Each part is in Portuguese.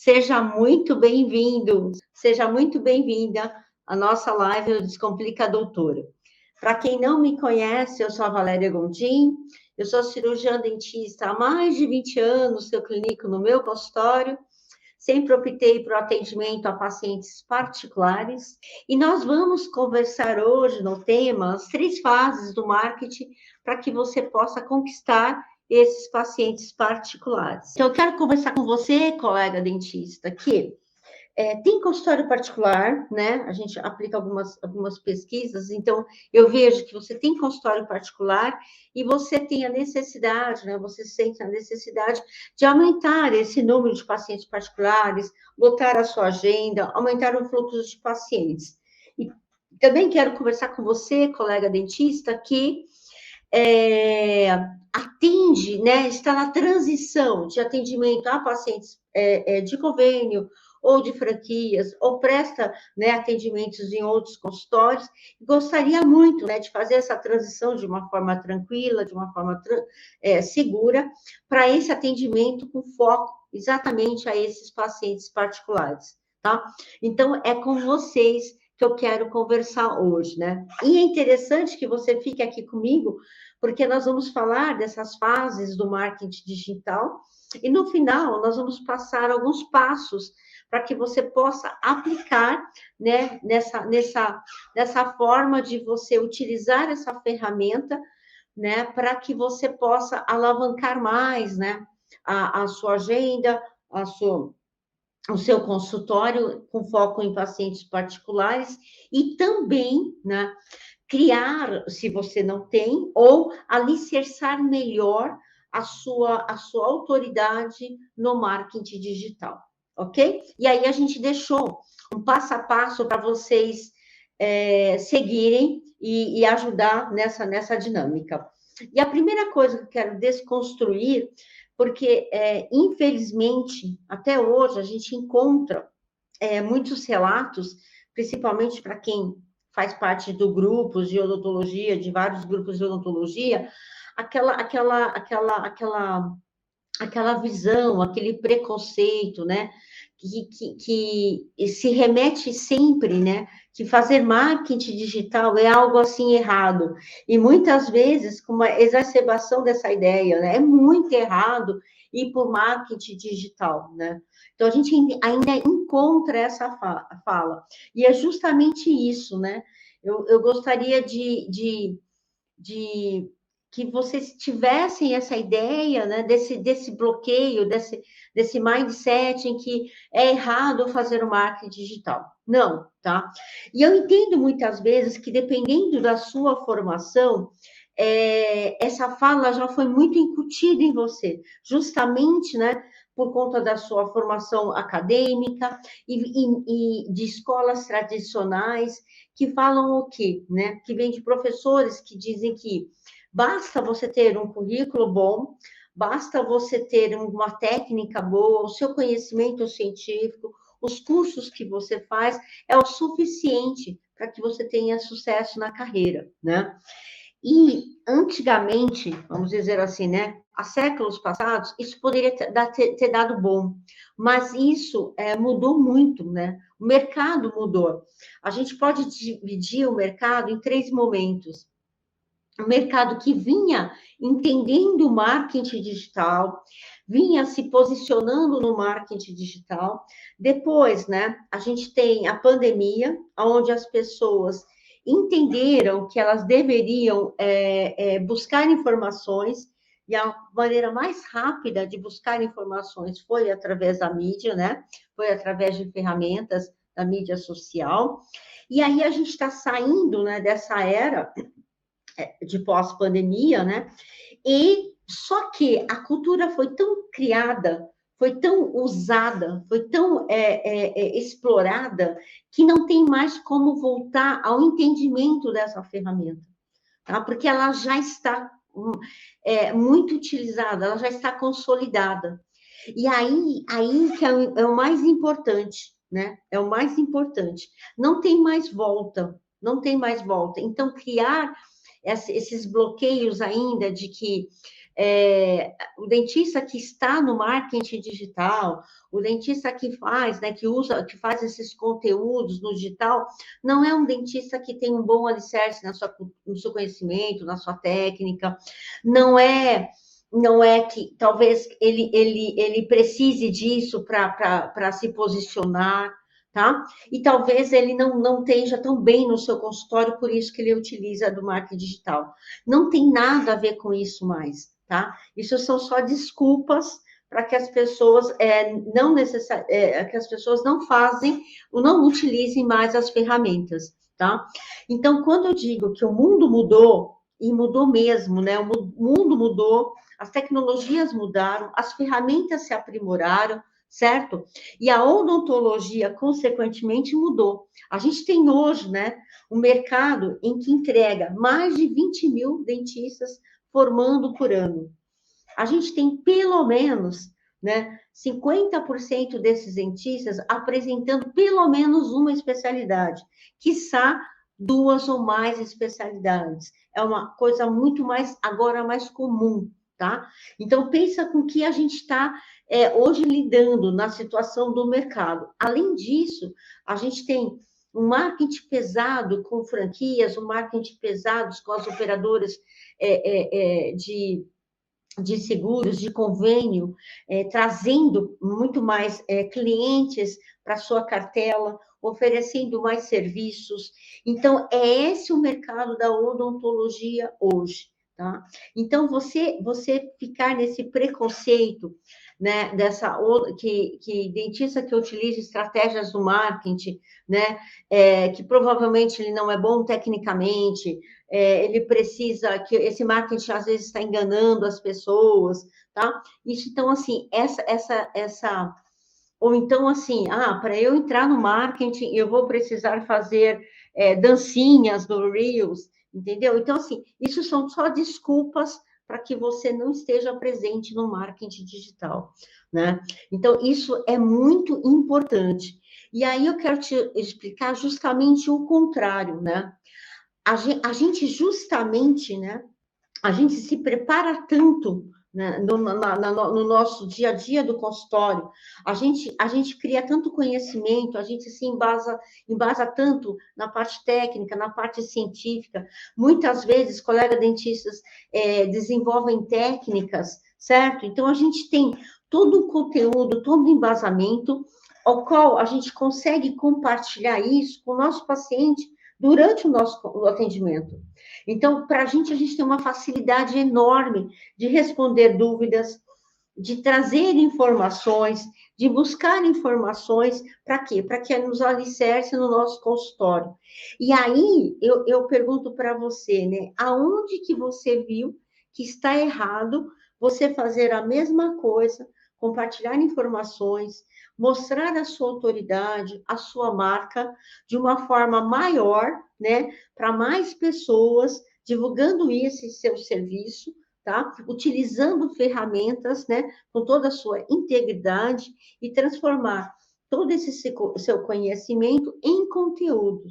Seja muito bem-vindo, seja muito bem-vinda à nossa live do Descomplica Doutora. Para quem não me conhece, eu sou a Valéria Gondim, eu sou cirurgiã dentista há mais de 20 anos, eu clinico no meu consultório, sempre optei por atendimento a pacientes particulares, e nós vamos conversar hoje no tema as 3 fases do marketing para que você possa conquistar esses pacientes particulares. Então, eu quero conversar com você, colega dentista, que tem consultório particular, né? A gente aplica algumas pesquisas, então eu vejo que você tem consultório particular e você tem a necessidade, né? Você sente a necessidade de aumentar esse número de pacientes particulares, botar a sua agenda, aumentar o fluxo de pacientes. E também quero conversar com você, colega dentista, que atende, né, está na transição de atendimento a pacientes de convênio ou de franquias, ou presta, né, atendimentos em outros consultórios, gostaria muito, né, de fazer essa transição de uma forma tranquila, de uma forma segura, para esse atendimento com foco exatamente a esses pacientes particulares, tá? Então, é com vocês que eu quero conversar hoje, né? E é interessante que você fique aqui comigo, porque nós vamos falar dessas fases do marketing digital e no final nós vamos passar alguns passos para que você possa aplicar, né, nessa forma de você utilizar essa ferramenta, né, para que você possa alavancar mais, né, a sua agenda, o seu consultório com foco em pacientes particulares e também, né, criar, se você não tem, ou alicerçar melhor a sua autoridade no marketing digital, ok? E aí a gente deixou um passo a passo para vocês seguirem e ajudar nessa dinâmica. E a primeira coisa que eu quero desconstruir, porque, infelizmente, até hoje a gente encontra muitos relatos, principalmente para quem faz parte do grupos de odontologia, de vários grupos de odontologia, aquela visão, aquele preconceito, né? Que se remete sempre, né? Que fazer marketing digital é algo assim errado. E muitas vezes, com uma exacerbação dessa ideia, né? É muito errado ir por marketing digital, né? Então, a gente ainda encontra essa fala. E é justamente isso, né? Eu gostaria de que vocês tivessem essa ideia, né, desse bloqueio, desse mindset em que é errado fazer o marketing digital. Não, tá? E eu entendo muitas vezes que, dependendo da sua formação, essa fala já foi muito incutida em você, justamente, né, por conta da sua formação acadêmica e de escolas tradicionais que falam o quê, né? Que vem de professores que dizem que basta você ter um currículo bom, basta você ter uma técnica boa, o seu conhecimento científico, os cursos que você faz, é o suficiente para que você tenha sucesso na carreira, né? E antigamente, vamos dizer assim, né? Há séculos passados, isso poderia ter dado bom, mas isso mudou muito, né? O mercado mudou. A gente pode dividir o mercado em 3 momentos. O mercado que vinha entendendo o marketing digital, vinha se posicionando no marketing digital. Depois, né, a gente tem a pandemia, onde as pessoas entenderam que elas deveriam buscar informações, e a maneira mais rápida de buscar informações foi através da mídia, né? Foi através de ferramentas da mídia social. E aí a gente está saindo, né, dessa era de pós-pandemia, né? E só que a cultura foi tão criada, foi tão usada, foi tão explorada, que não tem mais como voltar ao entendimento dessa ferramenta, tá? Porque ela já está muito utilizada, ela já está consolidada. E aí que é o mais importante, né? É o mais importante. Não tem mais volta, não tem mais volta. Então, criar esses bloqueios ainda de que o dentista que está no marketing digital, o dentista que faz, né, que faz esses conteúdos no digital, não é um dentista que tem um bom alicerce no seu conhecimento, na sua técnica, não é que talvez ele precise disso para se posicionar, tá? E talvez ele não esteja tão bem no seu consultório, por isso que ele utiliza do marketing digital. Não tem nada a ver com isso mais, tá? Isso são só desculpas para que as pessoas que as pessoas não fazem ou não utilizem mais as ferramentas, tá? Então, quando eu digo que o mundo mudou, e mudou mesmo, né? O mundo mudou, as tecnologias mudaram, as ferramentas se aprimoraram, certo? E a odontologia, consequentemente, mudou. A gente tem hoje, né, um mercado em que entrega mais de 20 mil dentistas formando por ano. A gente tem pelo menos, né, 50% desses dentistas apresentando pelo menos uma especialidade, quiçá duas ou mais especialidades. É uma coisa muito mais, agora, mais comum, tá? Então, pensa com que a gente está hoje lidando na situação do mercado. Além disso, a gente tem um marketing pesado com franquias, um marketing pesado com as operadoras de seguros, de convênio, trazendo muito mais clientes para sua cartela, oferecendo mais serviços. Então, é esse o mercado da odontologia hoje, tá? Então, você ficar nesse preconceito, né, que dentista que utiliza estratégias do marketing, né, que provavelmente ele não é bom tecnicamente, ele precisa, que esse marketing às vezes está enganando as pessoas, tá? Isso, então, assim, ou então, assim, para eu entrar no marketing, eu vou precisar fazer dancinhas no Reels, entendeu? Então, assim, isso são só desculpas para que você não esteja presente no marketing digital, né? Então, isso é muito importante. E aí eu quero te explicar justamente o contrário, né? A gente justamente, né? A gente se prepara tanto, né, no nosso dia a dia do consultório, a gente cria tanto conhecimento, a gente se embasa tanto na parte técnica, na parte científica. Muitas vezes, colegas dentistas desenvolvem técnicas, certo? Então, a gente tem todo o conteúdo, todo o embasamento, ao qual a gente consegue compartilhar isso com o nosso paciente durante o atendimento. Então, para a gente tem uma facilidade enorme de responder dúvidas, de trazer informações, de buscar informações, para quê? Para que nos alicerce no nosso consultório. E aí, eu pergunto para você, né? Aonde que você viu que está errado você fazer a mesma coisa, compartilhar informações, mostrar a sua autoridade, a sua marca, de uma forma maior, né? Para mais pessoas, divulgando esse seu serviço, tá? Utilizando ferramentas, né? Com toda a sua integridade e transformar todo esse seu conhecimento em conteúdo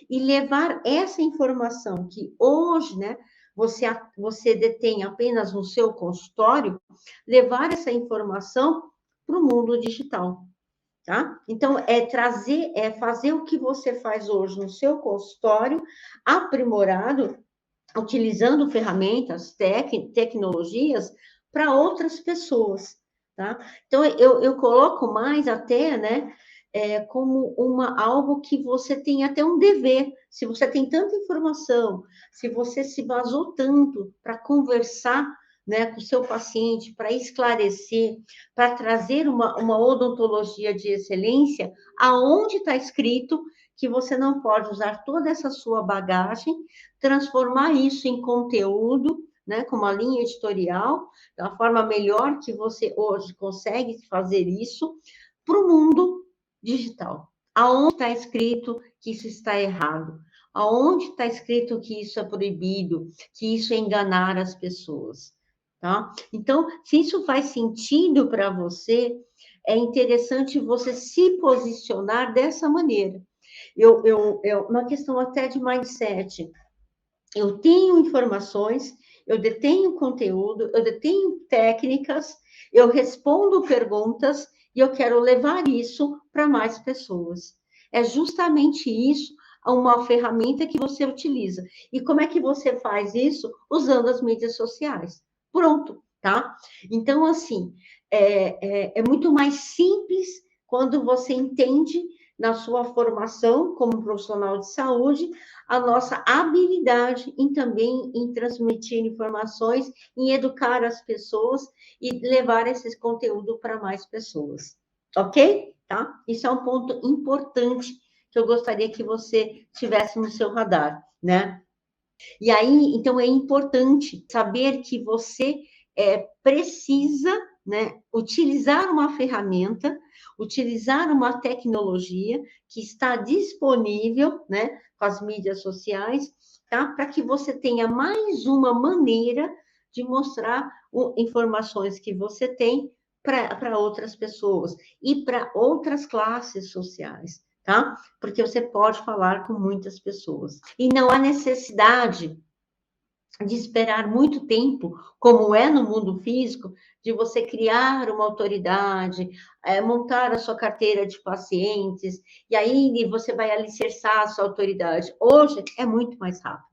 e levar essa informação que hoje, né? Você detém apenas no seu consultório, levar essa informação para o mundo digital. Tá? Então, fazer o que você faz hoje no seu consultório, aprimorado, utilizando ferramentas, tecnologias para outras pessoas, tá? Então, eu coloco mais até, né, como algo que você tem até um dever. Se você tem tanta informação, se você se basou tanto para conversar, né, com o seu paciente, para esclarecer, para trazer uma odontologia de excelência, aonde está escrito que você não pode usar toda essa sua bagagem, transformar isso em conteúdo, né, com uma linha editorial, da forma melhor que você hoje consegue fazer isso, para o mundo digital. Aonde está escrito que isso está errado? Aonde está escrito que isso é proibido, que isso é enganar as pessoas? Tá? Então, se isso faz sentido para você, é interessante você se posicionar dessa maneira. Uma questão até de mindset. Eu tenho informações, eu detenho conteúdo, eu detenho técnicas, eu respondo perguntas e eu quero levar isso para mais pessoas. É justamente isso, uma ferramenta que você utiliza. E como é que você faz isso? Usando as mídias sociais. Pronto, tá? Então, assim, é muito mais simples quando você entende na sua formação como profissional de saúde a nossa habilidade em também em transmitir informações, em educar as pessoas e levar esse conteúdo para mais pessoas. Ok? Tá? Isso é um ponto importante que eu gostaria que você tivesse no seu radar, né? E aí, então, é importante saber que você precisa, né, utilizar uma ferramenta, utilizar uma tecnologia que está disponível, né, com as mídias sociais, tá? Para que você tenha mais uma maneira de mostrar informações que você tem para outras pessoas e para outras classes sociais, tá? Porque você pode falar com muitas pessoas. E não há necessidade de esperar muito tempo, como é no mundo físico, de você criar uma autoridade, montar a sua carteira de pacientes, e aí você vai alicerçar a sua autoridade. Hoje é muito mais rápido.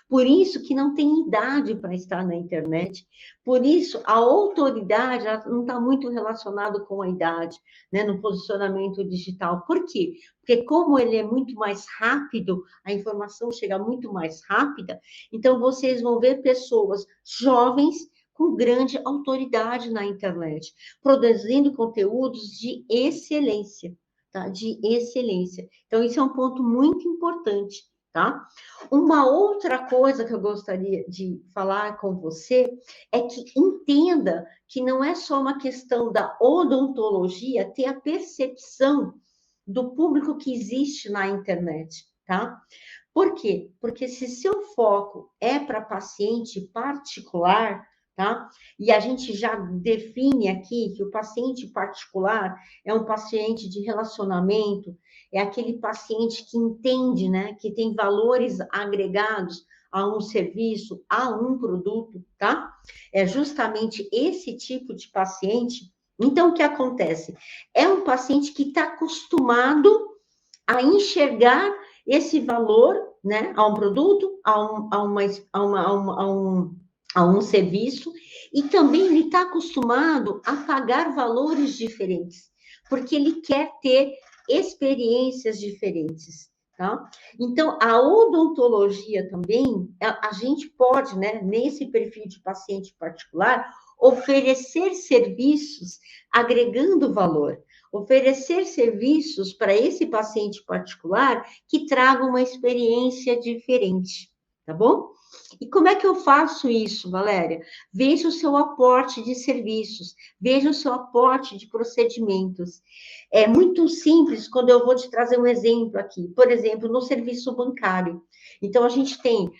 Por isso que não tem idade para estar na internet. Por isso, a autoridade não está muito relacionada com a idade, né, no posicionamento digital. Por quê? Porque como ele é muito mais rápido, a informação chega muito mais rápida, então vocês vão ver pessoas jovens com grande autoridade na internet, produzindo conteúdos de excelência, tá? De excelência. Então, isso é um ponto muito importante, tá? Uma outra coisa que eu gostaria de falar com você é que entenda que não é só uma questão da odontologia ter a percepção do público que existe na internet, tá? Por quê? Porque se seu foco é para paciente particular, tá? E a gente já define aqui que o paciente particular é um paciente de relacionamento, é aquele paciente que entende, né, que tem valores agregados a um serviço, a um produto, tá? É justamente esse tipo de paciente. Então, o que acontece? É um paciente que está acostumado a enxergar esse valor, né, a um produto, a um serviço, e também ele está acostumado a pagar valores diferentes, porque ele quer ter experiências diferentes. Tá? Então, a odontologia também, a gente pode, né, nesse perfil de paciente particular, oferecer serviços agregando valor, oferecer serviços para esse paciente particular que tragam uma experiência diferente, tá bom? E como é que eu faço isso, Valéria? Veja o seu aporte de serviços, veja o seu aporte de procedimentos. É muito simples quando eu vou te trazer um exemplo aqui. Por exemplo, no serviço bancário. Então, a gente tem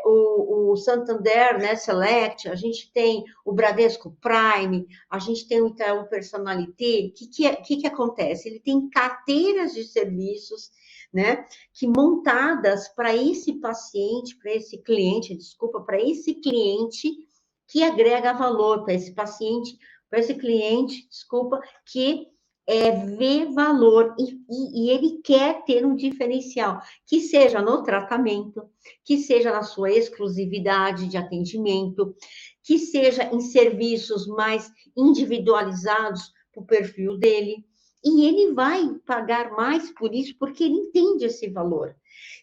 o Santander, né, Select, a gente tem o Bradesco Prime, a gente tem o Itaú Personalité. O que acontece? Ele tem carteiras de serviços, né, que montadas para esse paciente, para esse cliente, desculpa, para esse cliente que agrega valor, para esse paciente, para esse cliente, desculpa, que vê valor e ele quer ter um diferencial, que seja no tratamento, que seja na sua exclusividade de atendimento, que seja em serviços mais individualizados para o perfil dele. E ele vai pagar mais por isso, porque ele entende esse valor.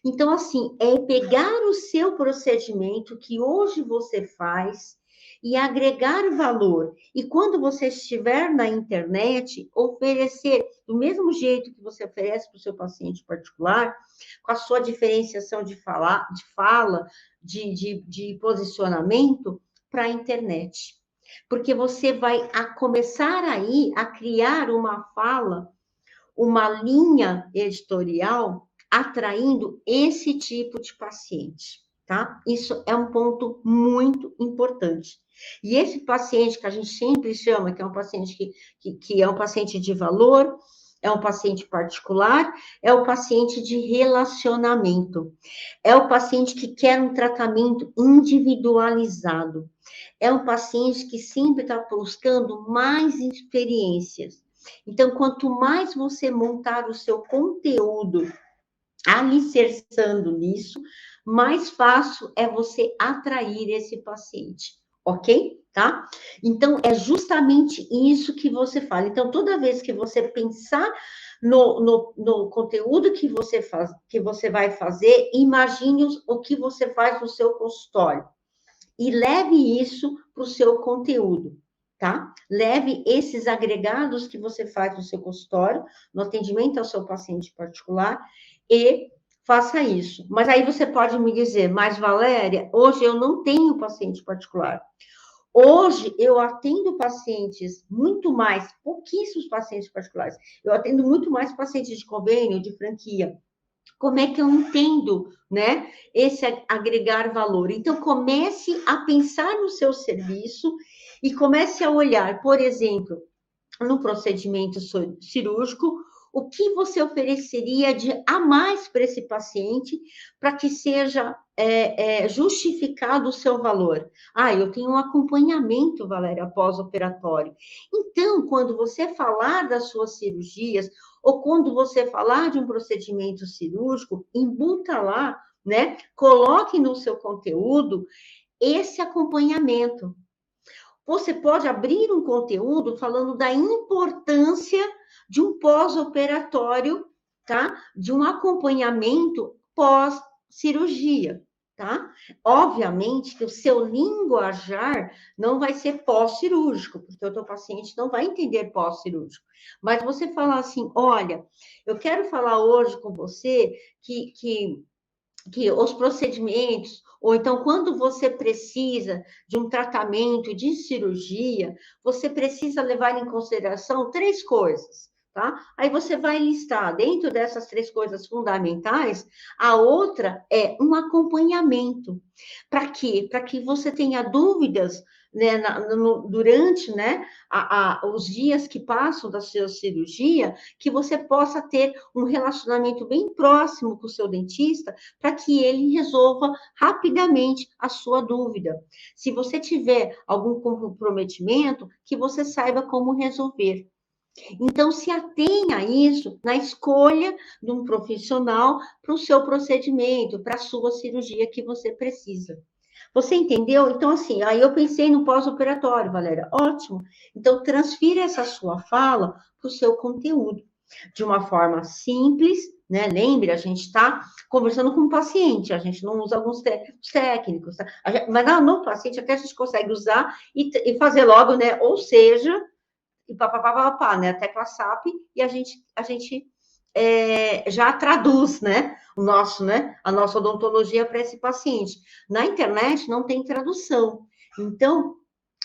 Então, assim, é pegar o seu procedimento que hoje você faz e agregar valor. E quando você estiver na internet, oferecer do mesmo jeito que você oferece para o seu paciente particular, com a sua diferenciação de fala, de posicionamento para a internet. Porque você vai começar aí a criar uma fala, uma linha editorial atraindo esse tipo de paciente, tá? Isso é um ponto muito importante. E esse paciente que a gente sempre chama, que é um paciente que é um paciente de valor, É um paciente particular? É o paciente de relacionamento. É o paciente que quer um tratamento individualizado. É um paciente que sempre está buscando mais experiências. Então, quanto mais você montar o seu conteúdo alicerçando nisso, mais fácil é você atrair esse paciente, ok? Tá? Então, é justamente isso que você fala. Então, toda vez que você pensar no conteúdo que você vai fazer, imagine o que você faz no seu consultório e leve isso para o seu conteúdo, tá? Leve esses agregados que você faz no seu consultório, no atendimento ao seu paciente particular, e faça isso. Mas aí você pode me dizer, mas Valéria, hoje eu não tenho paciente particular. Hoje eu atendo pacientes muito mais, pouquíssimos pacientes particulares. Eu atendo muito mais pacientes de convênio, de franquia. Como é que eu entendo, né, esse agregar valor? Então, comece a pensar no seu serviço e comece a olhar, por exemplo, no procedimento cirúrgico, o que você ofereceria de a mais para esse paciente para que seja justificado o seu valor? Ah, eu tenho um acompanhamento, Valéria, pós-operatório. Então, quando você falar das suas cirurgias, ou quando você falar de um procedimento cirúrgico, embuta lá, né? Coloque no seu conteúdo esse acompanhamento. Você pode abrir um conteúdo falando da importância de um pós-operatório, tá? De um acompanhamento pós-cirurgia, tá? Obviamente que o seu linguajar não vai ser pós-cirúrgico, porque o teu paciente não vai entender pós-cirúrgico. Mas você falar assim, olha, eu quero falar hoje com você que os procedimentos, ou então quando você precisa de um tratamento de cirurgia, você precisa levar em consideração três coisas, tá? Aí você vai listar, dentro dessas três coisas fundamentais, a outra é um acompanhamento. Para quê? Para que você tenha dúvidas, né, durante, né, os dias que passam da sua cirurgia, que você possa ter um relacionamento bem próximo com o seu dentista, para que ele resolva rapidamente a sua dúvida. Se você tiver algum comprometimento, que você saiba como resolver. Então, se atenha a isso na escolha de um profissional para o seu procedimento, para a sua cirurgia que você precisa. Você entendeu? Então, assim, aí eu pensei no pós-operatório, Valéria. Ótimo. Então, transfira essa sua fala para o seu conteúdo de uma forma simples, né? Lembre, a gente está conversando com o paciente, a gente não usa alguns técnicos, tá? Mas no paciente até a gente consegue usar e fazer logo, né? Ou seja, e papapá, né? A tecla SAP, e a gente já traduz, né? Né? A nossa odontologia para esse paciente. Na internet não tem tradução. Então,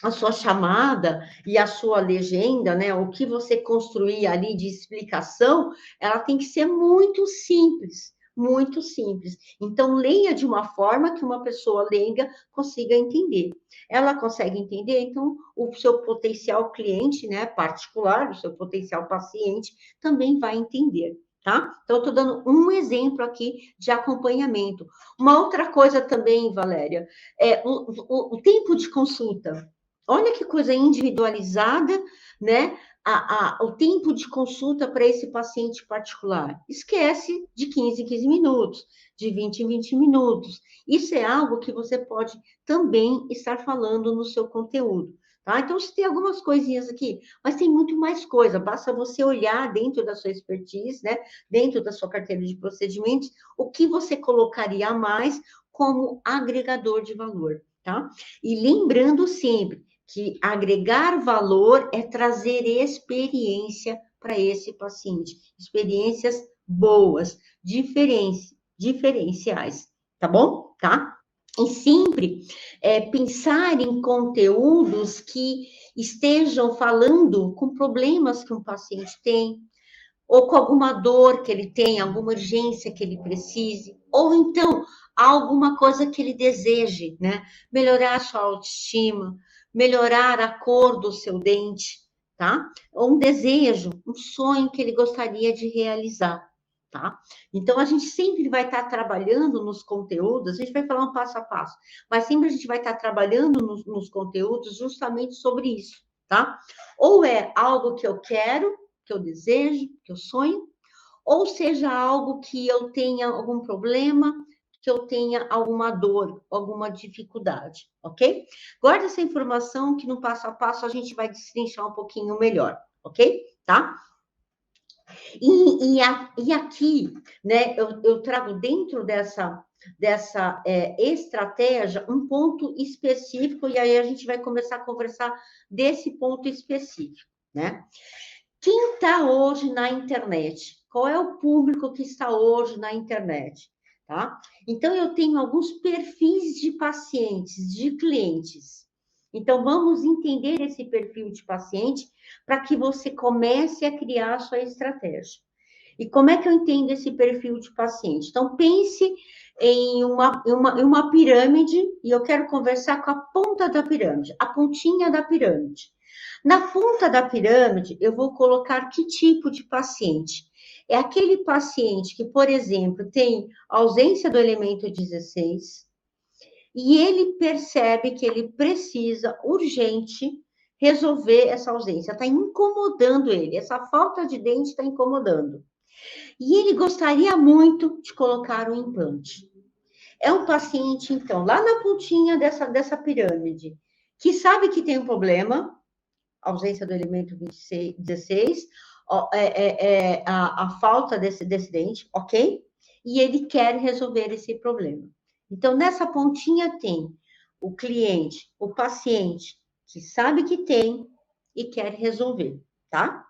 a sua chamada e a sua legenda, né? O que você construir ali de explicação, ela tem que ser muito simples. Muito simples. Então, leia de uma forma que uma pessoa leiga consiga entender. Ela consegue entender, então, o seu potencial cliente, né, particular, o seu potencial paciente, também vai entender. Tá? Então, eu estou dando um exemplo aqui de acompanhamento. Uma outra coisa também, Valéria, é o tempo de consulta. Olha que coisa individualizada, né? O tempo de consulta para esse paciente particular. Esquece de 15 em 15 minutos, de 20 em 20 minutos. Isso é algo que você pode também estar falando no seu conteúdo. Tá? Então, você tem algumas coisinhas aqui, mas tem muito mais coisa. Basta você olhar dentro da sua expertise, né? Dentro da sua carteira de procedimentos, o que você colocaria a mais como agregador de valor. Tá? E lembrando sempre que agregar valor é trazer experiência para esse paciente, experiências boas, diferenciais, tá bom? Tá? E sempre pensar em conteúdos que estejam falando com problemas que um paciente tem, ou com alguma dor que ele tem, alguma urgência que ele precise, ou então alguma coisa que ele deseje, né? Melhorar a sua autoestima, melhorar a cor do seu dente, tá? Ou um desejo, um sonho que ele gostaria de realizar, tá? Então, a gente sempre vai estar trabalhando nos conteúdos, a gente vai falar um passo a passo, mas sempre a gente vai estar trabalhando nos conteúdos justamente sobre isso, tá? Ou é algo que eu quero, que eu desejo, que eu sonho, ou seja algo que eu tenha algum problema, que eu tenha alguma dor, alguma dificuldade, ok? Guarda essa informação que no passo a passo a gente vai destrinchar um pouquinho melhor, ok? Tá? E aqui, né, eu trago dentro dessa estratégia um ponto específico, e aí a gente vai começar a conversar desse ponto específico, né? Quem está hoje na internet? Qual é o público que está hoje na internet? Tá? Então, eu tenho alguns perfis de pacientes, de clientes. Então, vamos entender esse perfil de paciente para que você comece a criar a sua estratégia. E como é que eu entendo esse perfil de paciente? Então, pense em uma pirâmide, e eu quero conversar com a ponta da pirâmide, a pontinha da pirâmide. Na ponta da pirâmide, eu vou colocar que tipo de paciente? É aquele paciente que, por exemplo, tem ausência do elemento 16 e ele percebe que ele precisa urgente resolver essa ausência, está incomodando ele, essa falta de dente está incomodando. E ele gostaria muito de colocar um implante. É um paciente, então, lá na pontinha dessa pirâmide, que sabe que tem um problema, ausência do elemento 16, a falta desse dente, ok? E ele quer resolver esse problema. Então, nessa pontinha tem o cliente, o paciente, que sabe que tem e quer resolver, tá?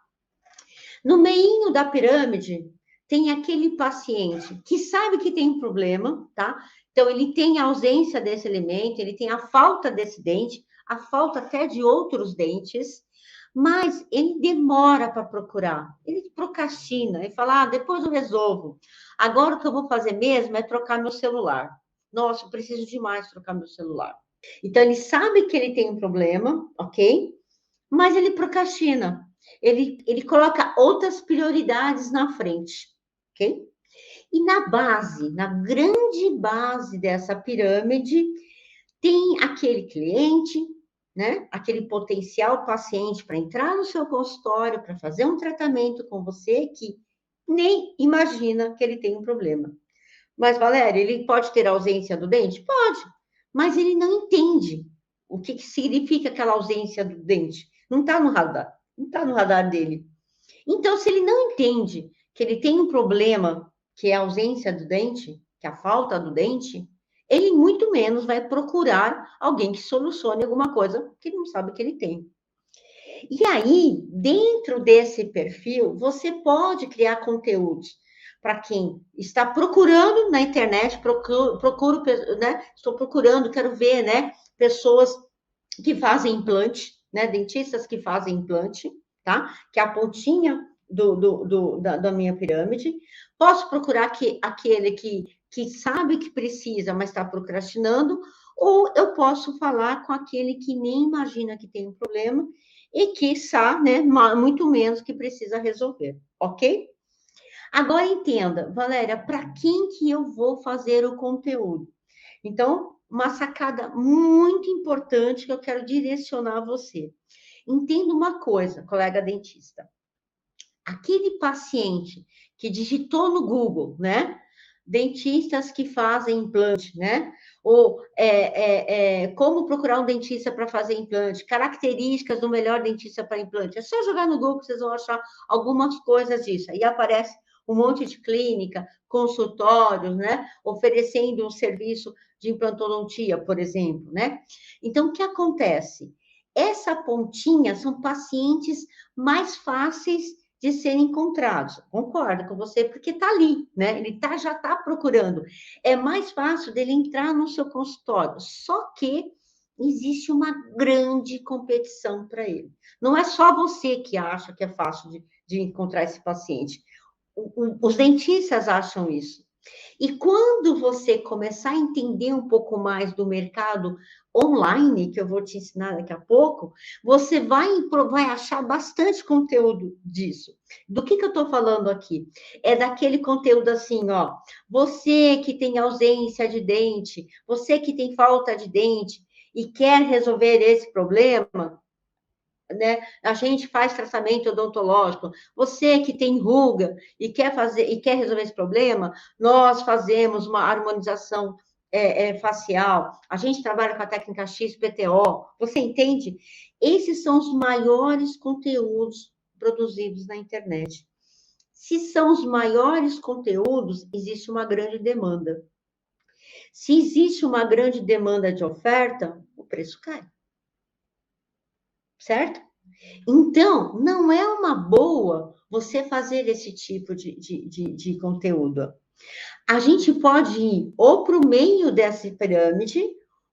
No meio da pirâmide, tem aquele paciente que sabe que tem um problema, tá? Então, ele tem a ausência desse elemento, ele tem a falta desse dente, a falta até de outros dentes, mas ele demora para procurar, ele procrastina e fala: depois eu resolvo. Agora o que eu vou fazer mesmo é trocar meu celular. Nossa, eu preciso demais trocar meu celular. Então, ele sabe que ele tem um problema, ok? Mas ele procrastina. Ele coloca outras prioridades na frente, ok? E na base, na grande base dessa pirâmide, tem aquele cliente, né? Aquele potencial paciente para entrar no seu consultório, para fazer um tratamento com você, que nem imagina que ele tem um problema. Mas, Valéria, ele pode ter ausência do dente? Pode, mas ele não entende o que significa aquela ausência do dente. Não está no radar, não está no radar dele. Então, se ele não entende que ele tem um problema, que é a ausência do dente, que é a falta do dente, ele muito menos vai procurar alguém que solucione alguma coisa que ele não sabe que ele tem. E aí, dentro desse perfil, você pode criar conteúdos para quem está procurando na internet, procuro, né? Estou procurando, quero ver, né? Pessoas que fazem implante, né? Dentistas que fazem implante, tá? Que é a pontinha da minha pirâmide. Posso procurar aquele que sabe que precisa, mas está procrastinando, ou eu posso falar com aquele que nem imagina que tem um problema e que sabe, né, muito menos que precisa resolver, ok? Agora entenda, Valéria, para quem que eu vou fazer o conteúdo? Então, uma sacada muito importante que eu quero direcionar a você. Entenda uma coisa, colega dentista. Aquele paciente que digitou no Google, né? Dentistas que fazem implante, né? Ou como procurar um dentista para fazer implante, características do melhor dentista para implante. É só jogar no Google que vocês vão achar algumas coisas disso. Aí aparece um monte de clínica, consultórios, né? Oferecendo um serviço de implantodontia, por exemplo, né? Então, o que acontece? Essa pontinha são pacientes mais fáceis de serem encontrados. Concordo com você, porque está ali, né? Ele já está procurando. É mais fácil dele entrar no seu consultório, só que existe uma grande competição para ele. Não é só você que acha que é fácil de encontrar esse paciente. Os dentistas acham isso. E quando você começar a entender um pouco mais do mercado online, que eu vou te ensinar daqui a pouco, você vai achar bastante conteúdo disso. Do que eu estou falando aqui? É daquele conteúdo assim, ó. Você que tem ausência de dente, você que tem falta de dente e quer resolver esse problema, né? A gente faz tratamento odontológico. Você que tem ruga e quer fazer e quer resolver esse problema, nós fazemos uma harmonização facial. A gente trabalha com a técnica XPTO. Você entende? Esses são os maiores conteúdos produzidos na internet. Se são os maiores conteúdos, existe uma grande demanda. Se existe uma grande demanda de oferta, o preço cai. Certo? Então, não é uma boa você fazer esse tipo de conteúdo. A gente pode ir ou para o meio dessa pirâmide,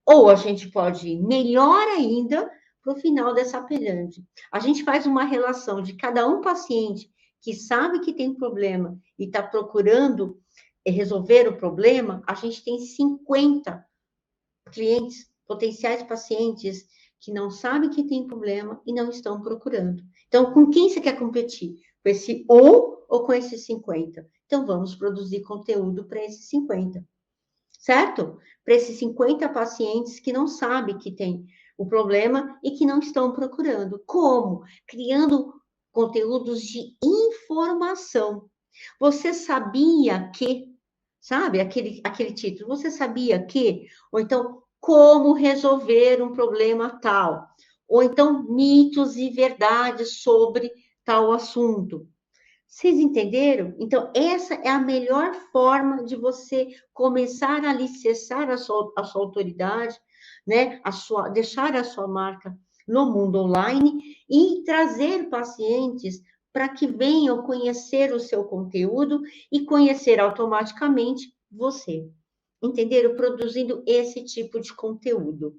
ou a gente pode ir, melhor ainda, para o final dessa pirâmide. A gente faz uma relação de cada um paciente que sabe que tem problema e está procurando resolver o problema, a gente tem 50 clientes, potenciais pacientes que não sabem que tem problema e não estão procurando. Então, com quem você quer competir? Com esse um ou com esses 50? Então, vamos produzir conteúdo para esses 50, certo? Para esses 50 pacientes que não sabem que tem o problema e que não estão procurando. Como? Criando conteúdos de informação. Você sabia que, sabe, aquele título, você sabia que, ou então, como resolver um problema tal, ou então, mitos e verdades sobre tal assunto. Vocês entenderam? Então, essa é a melhor forma de você começar a alicerçar a sua autoridade, né? Deixar a sua marca no mundo online e trazer pacientes para que venham conhecer o seu conteúdo e conhecer automaticamente você. Entenderam? Produzindo esse tipo de conteúdo.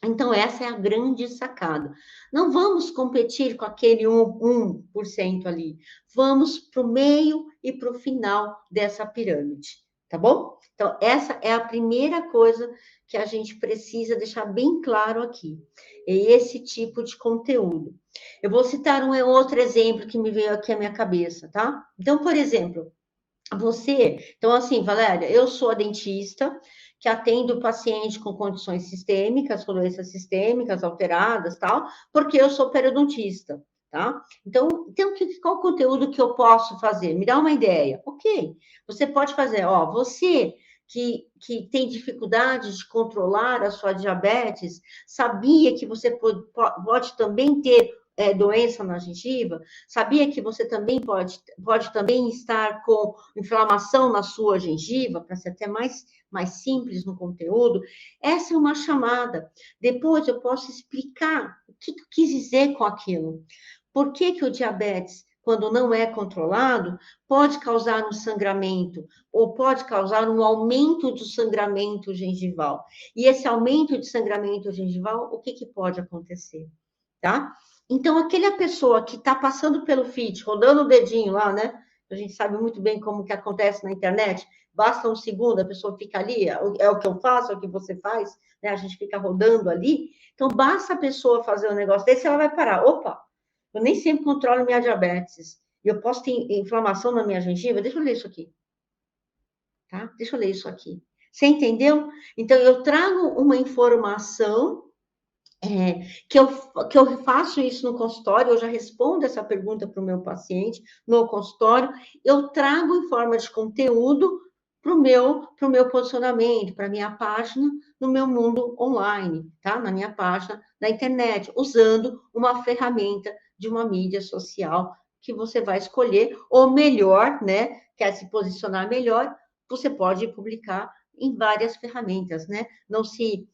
Então, essa é a grande sacada. Não vamos competir com aquele 1% ali. Vamos para o meio e para o final dessa pirâmide, tá bom? Então, essa é a primeira coisa que a gente precisa deixar bem claro aqui. É esse tipo de conteúdo. Eu vou citar um outro exemplo que me veio aqui à minha cabeça, tá? Então, por exemplo, então assim, Valéria, eu sou a dentista que atendo o paciente com condições sistêmicas, com doenças sistêmicas alteradas, tal, porque eu sou periodontista, tá? Então, qual conteúdo que eu posso fazer? Me dá uma ideia. Ok, você pode fazer, ó, você que tem dificuldade de controlar a sua diabetes, sabia que você pode também ter doença na gengiva? Sabia que você também pode também estar com inflamação na sua gengiva, para ser até mais simples no conteúdo? Essa é uma chamada. Depois eu posso explicar o que eu quis dizer com aquilo. Por que o diabetes, quando não é controlado, pode causar um sangramento ou pode causar um aumento do sangramento gengival? E esse aumento de sangramento gengival, o que pode acontecer? Tá? Então, aquela pessoa que está passando pelo feed, rodando o dedinho lá, né? A gente sabe muito bem como que acontece na internet. Basta um segundo, a pessoa fica ali, é o que eu faço, é o que você faz, né? A gente fica rodando ali. Então, basta a pessoa fazer um negócio desse, ela vai parar. Opa, eu nem sempre controlo minha diabetes. E eu posso ter inflamação na minha gengiva. Deixa eu ler isso aqui. Tá? Deixa eu ler isso aqui. Você entendeu? Então, eu trago uma informação que eu faço isso no consultório, eu já respondo essa pergunta para o meu paciente no consultório, eu trago em forma de conteúdo para o meu posicionamento, para a minha página no meu mundo online, tá? Na minha página da internet, usando uma ferramenta de uma mídia social que você vai escolher, ou melhor, né? Quer se posicionar melhor, você pode publicar em várias ferramentas, né? Não se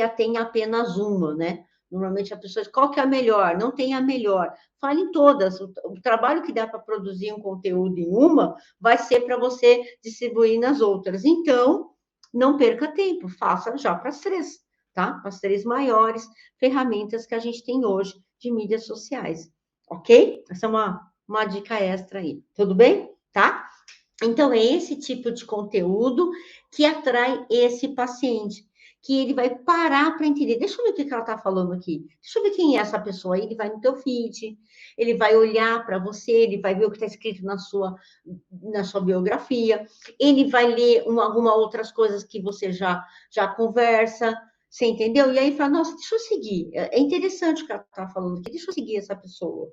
atém a apenas uma, né? Normalmente a pessoa diz, qual que é a melhor? Não tem a melhor. Fale em todas. O trabalho que dá para produzir um conteúdo em uma vai ser para você distribuir nas outras. Então, não perca tempo, faça já para as três, tá? Para as três maiores ferramentas que a gente tem hoje de mídias sociais, ok? Essa é uma dica extra aí. Tudo bem? Tá? Então, é esse tipo de conteúdo que atrai esse paciente, que ele vai parar para entender. Deixa eu ver o que ela está falando aqui. Deixa eu ver quem é essa pessoa. Aí ele vai no teu feed, ele vai olhar para você, ele vai ver o que está escrito na sua biografia, ele vai ler algumas outras coisas que você já conversa, você entendeu? E aí fala, nossa, deixa eu seguir. É interessante o que ela está falando aqui, deixa eu seguir essa pessoa.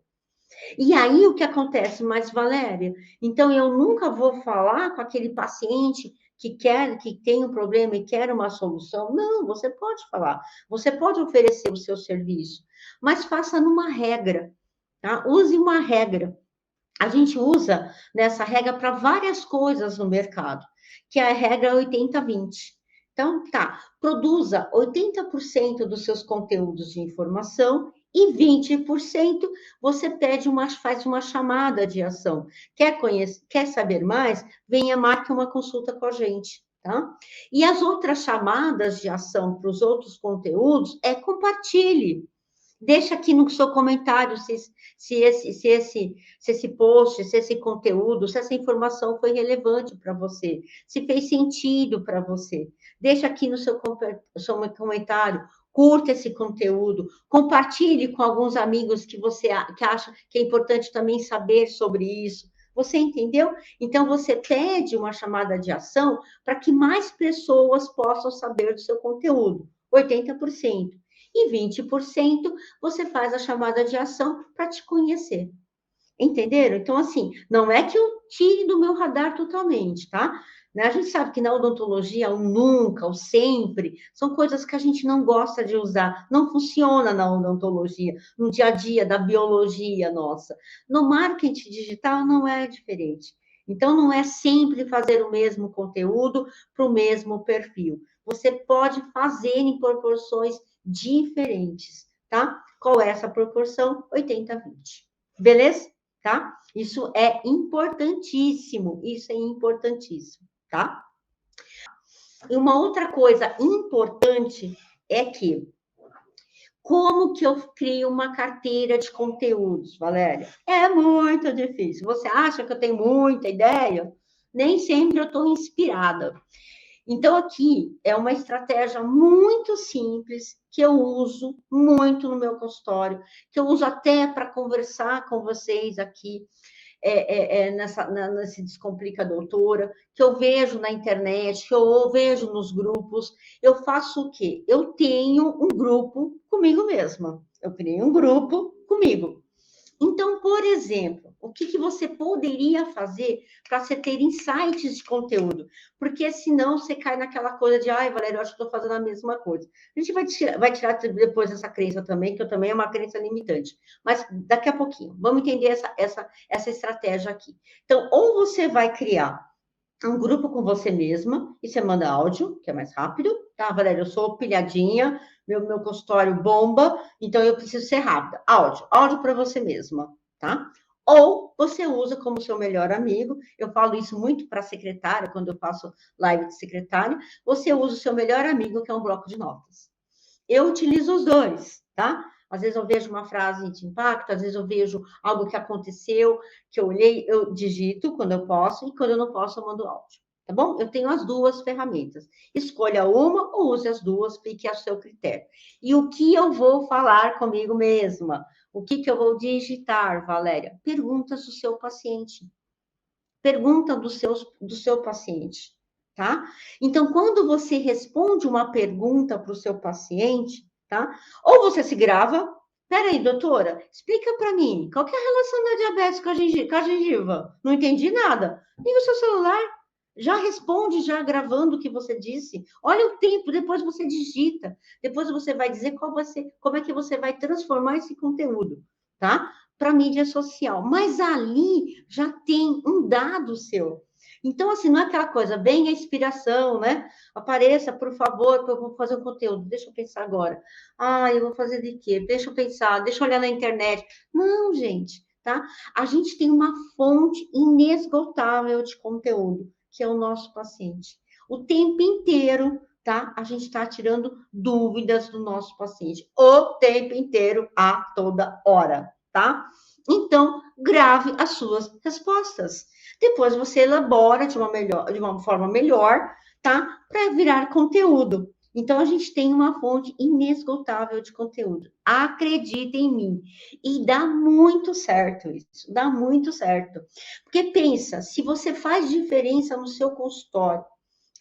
E aí o que acontece, mais Valéria? Então eu nunca vou falar com aquele paciente que tem um problema e quer uma solução. Não, você pode falar, você pode oferecer o seu serviço, mas faça numa regra, tá? Use uma regra. A gente usa nessa regra para várias coisas no mercado, que é a regra 80-20. Então, tá, produza 80% dos seus conteúdos de informação e 20% você faz uma chamada de ação. Quer saber mais? Venha, marque uma consulta com a gente, tá? E as outras chamadas de ação para os outros conteúdos compartilhe. Deixa aqui no seu comentário se esse post, se esse conteúdo, se essa informação foi relevante para você, se fez sentido para você. Deixa aqui no seu comentário, curta esse conteúdo, compartilhe com alguns amigos que acha que é importante também saber sobre isso. Você entendeu? Então, você pede uma chamada de ação para que mais pessoas possam saber do seu conteúdo. 80%. E 20% você faz a chamada de ação para te conhecer. Entenderam? Então, assim, não é que eu tire do meu radar totalmente, tá? A gente sabe que na odontologia, o nunca, o sempre, são coisas que a gente não gosta de usar, não funciona na odontologia, no dia a dia da biologia nossa. No marketing digital não é diferente. Então, não é sempre fazer o mesmo conteúdo para o mesmo perfil. Você pode fazer em proporções diferentes, tá? Qual é essa proporção? 80-20. Beleza? Tá? Isso é importantíssimo, tá? E uma outra coisa importante é que como que eu crio uma carteira de conteúdos, Valéria? É muito difícil. Você acha que eu tenho muita ideia? Nem sempre eu estou inspirada. Então, aqui é uma estratégia muito simples que eu uso muito no meu consultório, que eu uso até para conversar com vocês aqui nesse Descomplica Doutora, que eu vejo na internet, que eu vejo nos grupos. Eu faço o quê? Eu tenho um grupo comigo mesma. Eu criei um grupo comigo. Então, por exemplo, o que você poderia fazer para você ter insights de conteúdo? Porque senão você cai naquela coisa de, ai, Valéria, eu acho que estou fazendo a mesma coisa. A gente vai tirar depois essa crença também, que eu também é uma crença limitante. Mas daqui a pouquinho, vamos entender essa estratégia aqui. Então, ou você vai criar um grupo com você mesma e você manda áudio, que é mais rápido, tá, Valéria? Eu sou pilhadinha, meu consultório bomba, então eu preciso ser rápida. Áudio para você mesma, tá? Ou você usa como seu melhor amigo, eu falo isso muito para secretária, quando eu faço live de secretária, você usa o seu melhor amigo, que é um bloco de notas. Eu utilizo os dois, tá? Às vezes eu vejo uma frase de impacto, às vezes eu vejo algo que aconteceu, que eu olhei, eu digito quando eu posso, e quando eu não posso, eu mando áudio. Tá bom? Eu tenho as duas ferramentas. Escolha uma ou use as duas, fique a seu critério. E o que eu vou falar comigo mesma? O que eu vou digitar, Valéria? Perguntas do seu paciente. Pergunta do seu paciente, tá? Então, quando você responde uma pergunta para o seu paciente, tá? Ou você se grava, peraí, doutora, explica para mim, qual que é a relação da diabetes com a gengiva? Não entendi nada. Liga o seu celular, já responde, já gravando o que você disse. Olha o tempo, depois você digita. Depois você vai dizer como é que você vai transformar esse conteúdo, tá? Para mídia social. Mas ali já tem um dado seu. Então, assim, não é aquela coisa, vem a inspiração, né? Apareça, por favor, eu vou fazer um conteúdo. Deixa eu pensar agora. Ah, eu vou fazer de quê? Deixa eu pensar, deixa eu olhar na internet. Não, gente, tá? A gente tem uma fonte inesgotável de conteúdo, que é o nosso paciente. O tempo inteiro, tá? A gente está tirando dúvidas do nosso paciente. O tempo inteiro, a toda hora, tá? Então, grave as suas respostas. Depois você elabora de uma forma melhor, tá? Para virar conteúdo. Então, a gente tem uma fonte inesgotável de conteúdo. Acredita em mim. E dá muito certo isso. Dá muito certo. Porque pensa, se você faz diferença no seu consultório,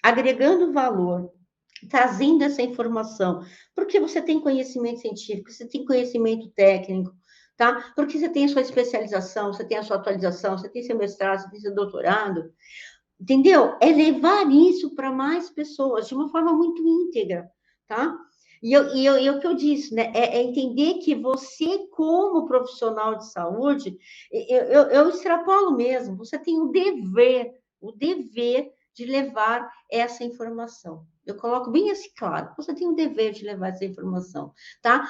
agregando valor, trazendo essa informação, porque você tem conhecimento científico, você tem conhecimento técnico, tá? Porque você tem a sua especialização, você tem a sua atualização, você tem seu mestrado, você tem seu doutorado, entendeu? É levar isso para mais pessoas de uma forma muito íntegra, tá? E o que eu disse, né? É entender que você, como profissional de saúde, eu extrapolo mesmo, você tem o dever de levar essa informação. Eu coloco bem assim, claro, você tem o dever de levar essa informação, tá?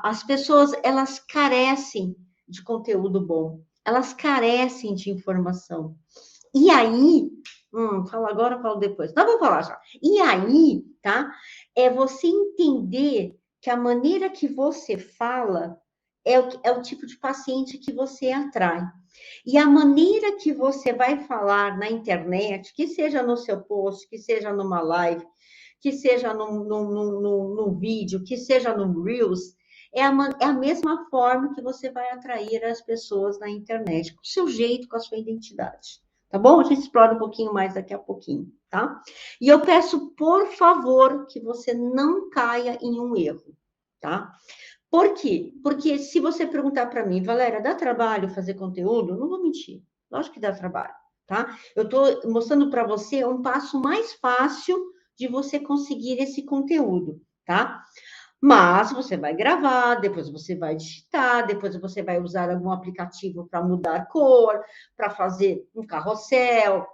As pessoas, elas carecem de conteúdo bom, elas carecem de informação. E aí, falo agora, falo depois. Não, vamos falar já. E aí, tá? É você entender que a maneira que você fala é o tipo de paciente que você atrai. E a maneira que você vai falar na internet, que seja no seu post, que seja numa live, que seja num vídeo, que seja no Reels, é a mesma forma que você vai atrair as pessoas na internet, com o seu jeito, com a sua identidade. Tá bom? A gente explora um pouquinho mais daqui a pouquinho, tá? E eu peço, por favor, que você não caia em um erro, tá? Por quê? Porque se você perguntar para mim, Valéria, dá trabalho fazer conteúdo? Não vou mentir. Lógico que dá trabalho, tá? Eu estou mostrando para você um passo mais fácil de você conseguir esse conteúdo, tá? Mas você vai gravar, depois você vai digitar, depois você vai usar algum aplicativo para mudar cor, para fazer um carrossel.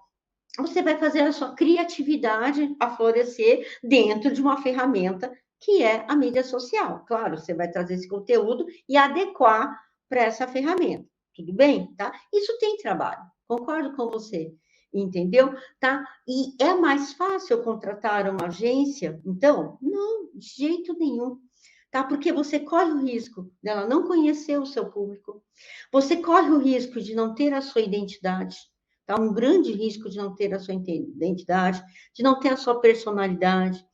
Você vai fazer a sua criatividade aflorescer dentro de uma ferramenta que é a mídia social. Claro, você vai trazer esse conteúdo e adequar para essa ferramenta. Tudo bem? Tá? Isso tem trabalho. Concordo com você. Entendeu? Tá? E é mais fácil contratar uma agência? Então, não, de jeito nenhum. Tá? Porque você corre o risco dela não conhecer o seu público, você corre o risco de não ter a sua identidade, tá? Um grande risco de não ter a sua identidade, de não ter a sua personalidade.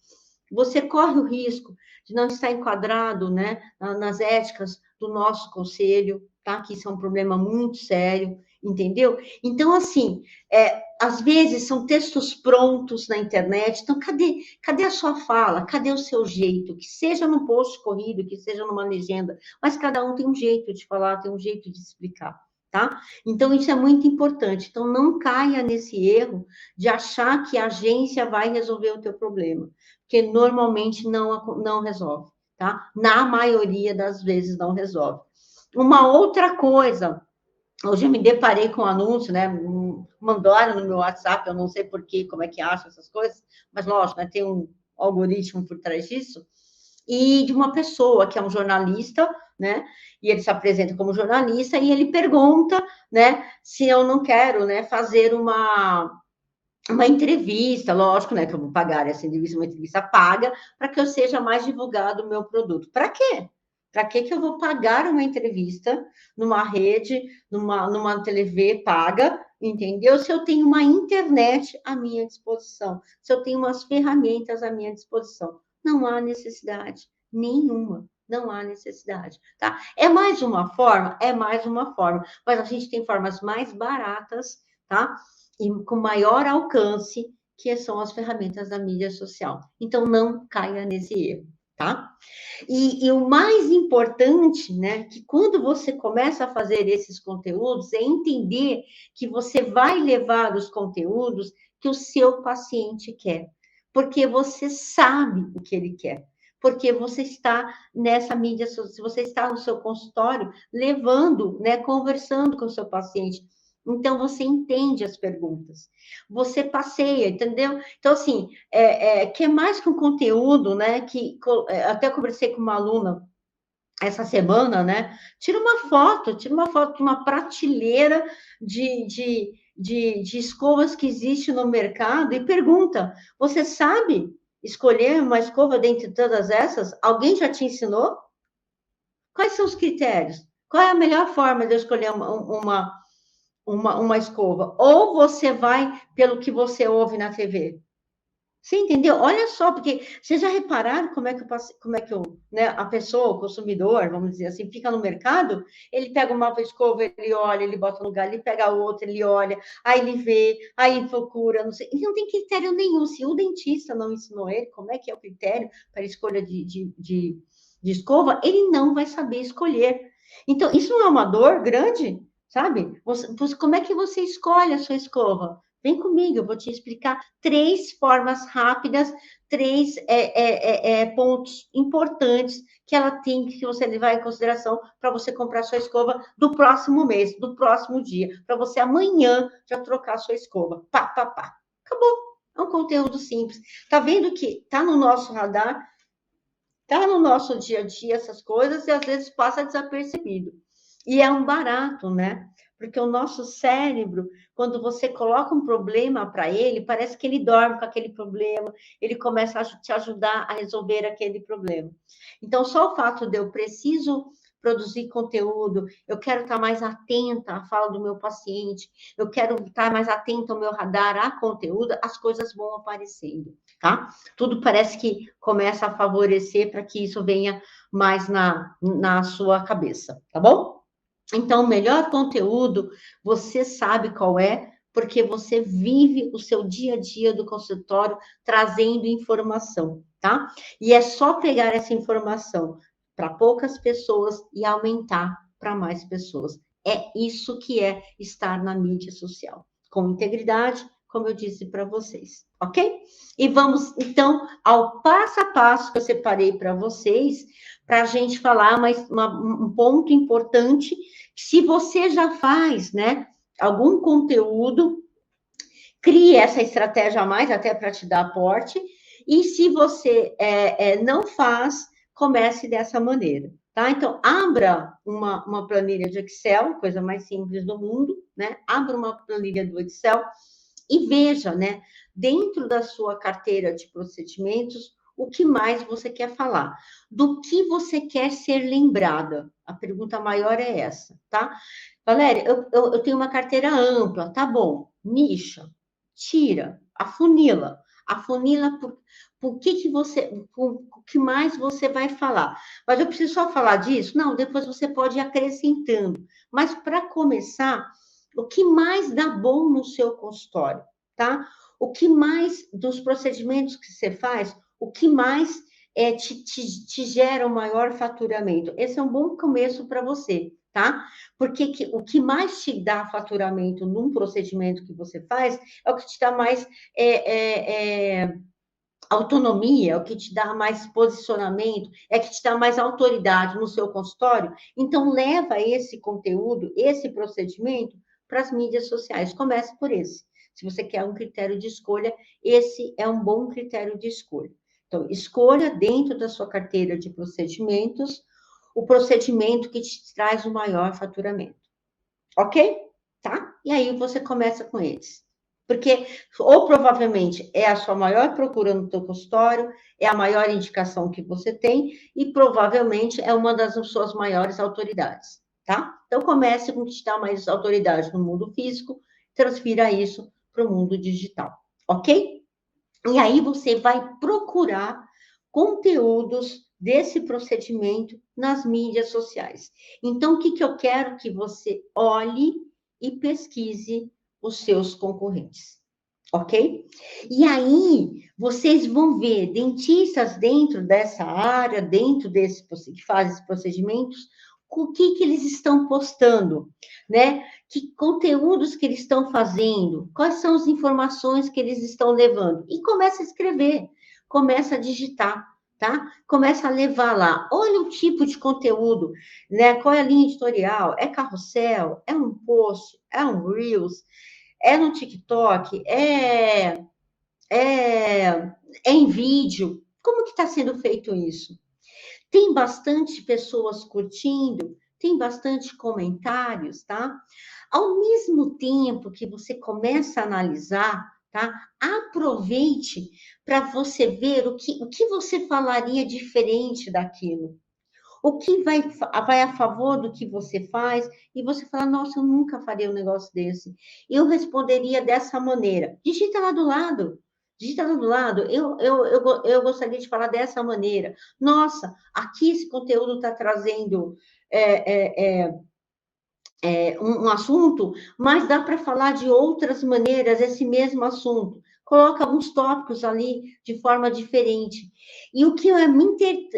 Você corre o risco de não estar enquadrado, né, nas éticas do nosso conselho, tá? Que isso é um problema muito sério, entendeu? Então, assim, às vezes são textos prontos na internet, então cadê a sua fala? Cadê o seu jeito? Que seja num post corrido, que seja numa legenda, mas cada um tem um jeito de falar, tem um jeito de explicar, tá? Então, isso é muito importante. Então, não caia nesse erro de achar que a agência vai resolver o teu problema, porque normalmente não resolve, tá? Na maioria das vezes não resolve. Uma outra coisa, hoje eu me deparei com um anúncio, né? Mandaram no meu WhatsApp, eu não sei por quê, como é que acha essas coisas, mas lógico, né, tem um algoritmo por trás disso, e de uma pessoa que é um jornalista, né? E ele se apresenta como jornalista e ele pergunta, né, se eu não quero, né, fazer uma entrevista, lógico, né, que eu vou pagar essa entrevista, uma entrevista paga, para que eu seja mais divulgado o meu produto. Para quê? Para que eu vou pagar uma entrevista numa rede, numa TV paga, entendeu? Se eu tenho uma internet à minha disposição, se eu tenho umas ferramentas à minha disposição. Não há necessidade nenhuma. Não há necessidade, tá? É mais uma forma? É mais uma forma. Mas a gente tem formas mais baratas, tá? E com maior alcance, que são as ferramentas da mídia social. Então, não caia nesse erro, tá? E o mais importante, né, que quando você começa a fazer esses conteúdos, é entender que você vai levar os conteúdos que o seu paciente quer, porque você sabe o que ele quer. Porque você está nessa mídia, se você está no seu consultório, levando, né, conversando com o seu paciente, então, você entende as perguntas, você passeia, entendeu? Então, assim, que é mais que um conteúdo, né? Até conversei com uma aluna essa semana, né? Tira uma foto de uma prateleira de escovas que existe no mercado e pergunta: você sabe escolher uma escova dentre todas essas? Alguém já te ensinou? Quais são os critérios? Qual é a melhor forma de eu escolher uma escova? Ou você vai pelo que você ouve na TV? Você entendeu? Olha só, porque vocês já repararam como é que né, a pessoa, o consumidor, vamos dizer assim, fica no mercado, ele pega uma escova, ele olha, ele bota no lugar, ele pega outra, ele olha, aí ele vê, aí procura, não sei. Ele não tem critério nenhum. Se o dentista não ensinou ele como é que é o critério para a escolha de escova, ele não vai saber escolher. Então, isso não é uma dor grande, sabe? Como é que você escolhe a sua escova? Vem comigo, eu vou te explicar 3 formas rápidas, 3 pontos importantes que ela tem que você levar em consideração para você comprar sua escova do próximo mês, do próximo dia, para você amanhã já trocar sua escova. Pá, pá, pá. Acabou. É um conteúdo simples. Tá vendo que tá no nosso radar, tá no nosso dia a dia essas coisas e às vezes passa desapercebido. E é um barato, né? Porque o nosso cérebro, quando você coloca um problema para ele, parece que ele dorme com aquele problema, ele começa a te ajudar a resolver aquele problema. Então, só o fato de eu preciso produzir conteúdo, eu quero estar mais atenta à fala do meu paciente, eu quero estar mais atenta ao meu radar, a conteúdo, as coisas vão aparecendo, tá? Tudo parece que começa a favorecer para que isso venha mais na sua cabeça, tá bom? Então, o melhor conteúdo, você sabe qual é, porque você vive o seu dia a dia do consultório trazendo informação, tá? E é só pegar essa informação para poucas pessoas e aumentar para mais pessoas. É isso que é estar na mídia social, com integridade, como eu disse para vocês, ok? E vamos então ao passo a passo que eu separei para vocês, para a gente falar um ponto importante. Se você já faz, né, algum conteúdo, crie essa estratégia a mais, até para te dar aporte, e se você não faz, comece dessa maneira, tá? Então, abra uma planilha de Excel, coisa mais simples do mundo, né? Abra uma planilha do Excel e veja, né, dentro da sua carteira de procedimentos, o que mais você quer falar, do que você quer ser lembrada. A pergunta maior é essa, tá? Valéria, eu tenho uma carteira ampla, tá bom, nicha, tira, afunila. Afunila por que você, o que mais você vai falar. Mas eu preciso só falar disso? Não, depois você pode ir acrescentando. Mas para começar, o que mais dá bom no seu consultório, tá? O que mais dos procedimentos que você faz, o que mais te gera o maior faturamento? Esse é um bom começo para você, tá? Porque o que mais te dá faturamento num procedimento que você faz é o que te dá mais autonomia, é o que te dá mais posicionamento, é que te dá mais autoridade no seu consultório. Então, leva esse conteúdo, esse procedimento para as mídias sociais. Comece por esse. Se você quer um critério de escolha, esse é um bom critério de escolha. Então, escolha dentro da sua carteira de procedimentos o procedimento que te traz o maior faturamento. Ok? Tá? E aí você começa com eles. Porque, ou provavelmente é a sua maior procura no teu consultório, é a maior indicação que você tem, e provavelmente é uma das suas maiores autoridades, tá? Então, comece com o que te dá mais autoridade no mundo físico, transfira isso para o mundo digital, ok? E aí você vai procurar conteúdos desse procedimento nas mídias sociais. Então, o que eu quero que você olhe e pesquise os seus concorrentes, ok? E aí vocês vão ver dentistas dentro dessa área, dentro que fazem esses procedimentos, o que eles estão postando, né? Que conteúdos que eles estão fazendo, quais são as informações que eles estão levando. E começa a escrever, começa a digitar, tá? Começa a levar lá. Olha o tipo de conteúdo, né? Qual é a linha editorial? É carrossel? É um post? É um Reels? É no TikTok? É em vídeo? Como que está sendo feito isso? Tem bastante pessoas curtindo, tem bastante comentários, tá? Ao mesmo tempo que você começa a analisar, tá? Aproveite para você ver o que você falaria diferente daquilo. o que vai a favor do que você faz, e você fala, nossa, eu nunca faria um negócio desse. Eu responderia dessa maneira. Digita lá do lado. Digita lá do lado, eu gostaria de falar dessa maneira. Nossa, aqui esse conteúdo está trazendo um assunto, mas dá para falar de outras maneiras esse mesmo assunto. Coloca alguns tópicos ali de forma diferente. E o que é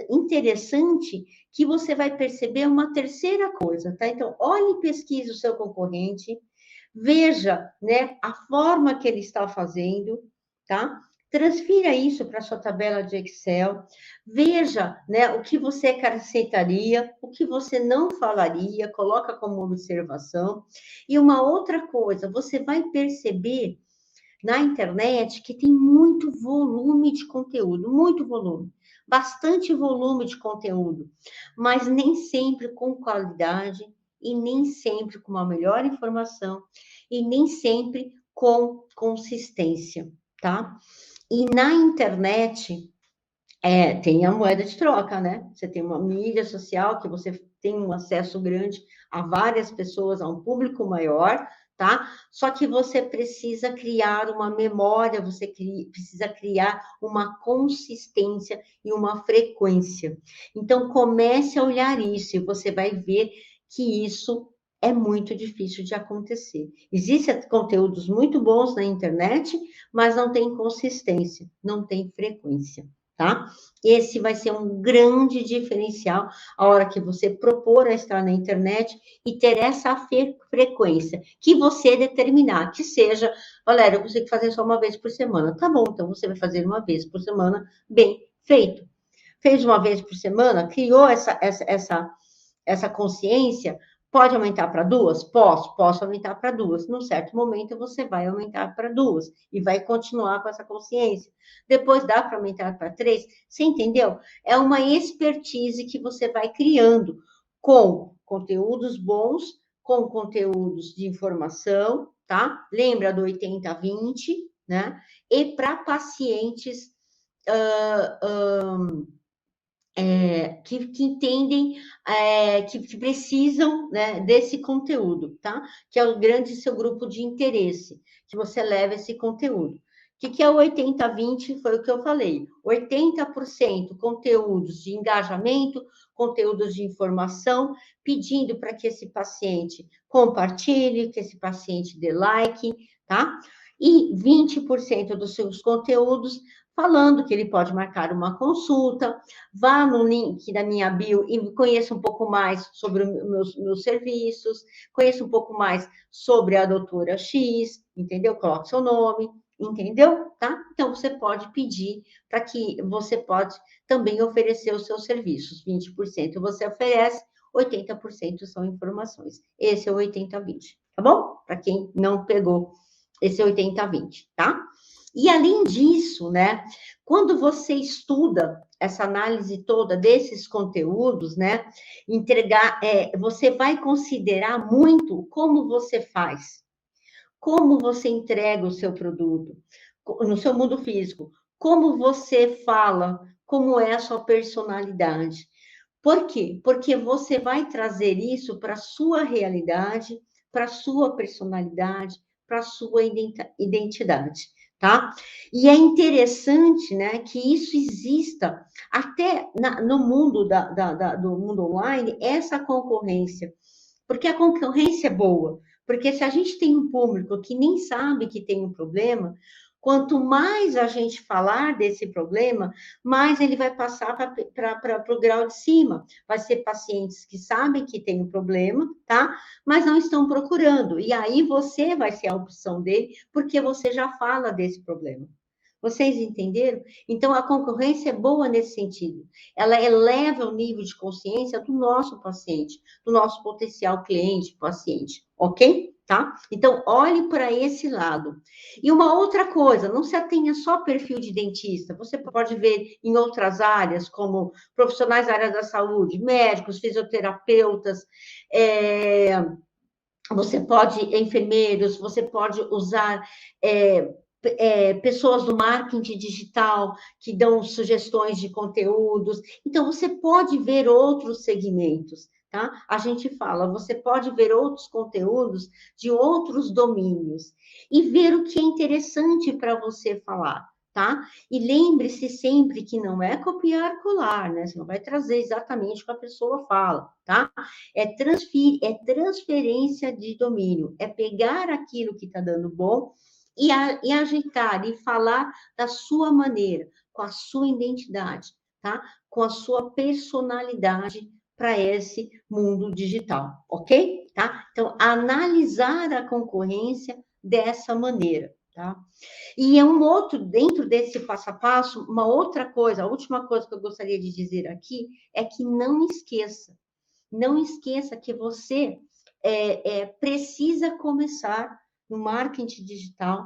interessante, que você vai perceber uma terceira coisa, tá? Então, olhe e pesquise o seu concorrente, veja, né, a forma que ele está fazendo, tá? Transfira isso para a sua tabela de Excel, veja, né, o que você acrescentaria, o que você não falaria, coloca como observação. E uma outra coisa, você vai perceber na internet que tem muito volume de conteúdo, muito volume, bastante volume de conteúdo, mas nem sempre com qualidade e nem sempre com uma melhor informação e nem sempre com consistência, tá? E na internet tem a moeda de troca, né? Você tem uma mídia social que você tem um acesso grande a várias pessoas, a um público maior, tá? Só que você precisa criar uma memória, precisa criar uma consistência e uma frequência. Então, comece a olhar isso e você vai ver que isso é muito difícil de acontecer. Existem conteúdos muito bons na internet, mas não tem consistência, não tem frequência, tá? Esse vai ser um grande diferencial a hora que você propor a estar na internet e ter essa frequência que você determinar, que seja, Valéria, eu consigo fazer só uma vez por semana. Tá bom, então você vai fazer uma vez por semana, bem feito. Fez uma vez por semana, criou essa consciência, pode aumentar para duas? Posso aumentar para duas. Num certo momento, você vai aumentar para duas e vai continuar com essa consciência. Depois dá para aumentar para três. Você entendeu? É uma expertise que você vai criando com conteúdos bons, com conteúdos de informação, tá? Lembra do 80-20, né? E para pacientes que entendem, que precisam, né, desse conteúdo, tá? Que é o grande seu grupo de interesse, que você leva esse conteúdo. O que é o 80-20? Foi o que eu falei. 80% conteúdos de engajamento, conteúdos de informação, pedindo para que esse paciente compartilhe, que esse paciente dê like, tá? E 20% dos seus conteúdos falando que ele pode marcar uma consulta, vá no link da minha bio e conheça um pouco mais sobre os meus serviços, conheça um pouco mais sobre a doutora X, entendeu? Coloque seu nome, entendeu? Tá? Então, você pode pedir para que você pode também oferecer os seus serviços. 20% você oferece, 80% são informações. Esse é o 80-20, tá bom? Para quem não pegou esse 80-20, tá? E além disso, né, quando você estuda essa análise toda desses conteúdos, né, você vai considerar muito como você faz, como você entrega o seu produto no seu mundo físico, como você fala, como é a sua personalidade. Por quê? Porque você vai trazer isso para a sua realidade, para a sua personalidade, para a sua identidade, tá? E é interessante, né, que isso exista até no mundo do mundo online, essa concorrência, porque a concorrência é boa, porque se a gente tem um público que nem sabe que tem um problema, quanto mais a gente falar desse problema, mais ele vai passar para o grau de cima. Vai ser pacientes que sabem que tem um problema, tá? Mas não estão procurando. E aí você vai ser a opção dele, porque você já fala desse problema. Vocês entenderam? Então, a concorrência é boa nesse sentido. Ela eleva o nível de consciência do nosso paciente, do nosso potencial cliente, paciente, ok? Tá? Então, olhe para esse lado. E uma outra coisa, não se atenha só ao perfil de dentista, você pode ver em outras áreas, como profissionais da área da saúde, médicos, fisioterapeutas, você pode, enfermeiros, você pode usar pessoas do marketing digital que dão sugestões de conteúdos. Então, você pode ver outros segmentos, tá? A gente fala, você pode ver outros conteúdos de outros domínios e ver o que é interessante para você falar, tá? E lembre-se sempre que não é copiar, colar, né? Você não vai trazer exatamente o que a pessoa fala, tá? É transferência de domínio, é pegar aquilo que está dando bom e agitar e falar da sua maneira, com a sua identidade, tá? Com a sua personalidade para esse mundo digital, ok? Tá? Então, analisar a concorrência dessa maneira, tá? E é um outro, dentro desse passo a passo, uma outra coisa, a última coisa que eu gostaria de dizer aqui é que não esqueça que você precisa começar no marketing digital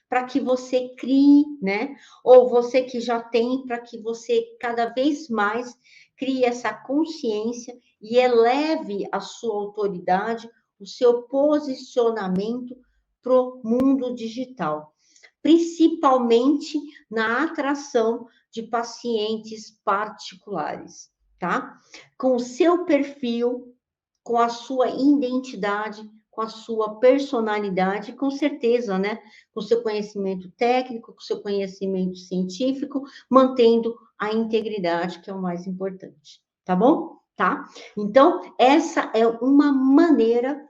para que você crie, né? Ou você que já tem, para que você cada vez mais crie essa consciência e eleve a sua autoridade, o seu posicionamento para o mundo digital, principalmente na atração de pacientes particulares, tá? Com o seu perfil, com a sua identidade, com a sua personalidade, com certeza, né? Com o seu conhecimento técnico, com o seu conhecimento científico, mantendo a integridade, que é o mais importante, tá bom? Tá? Então, essa é uma maneira,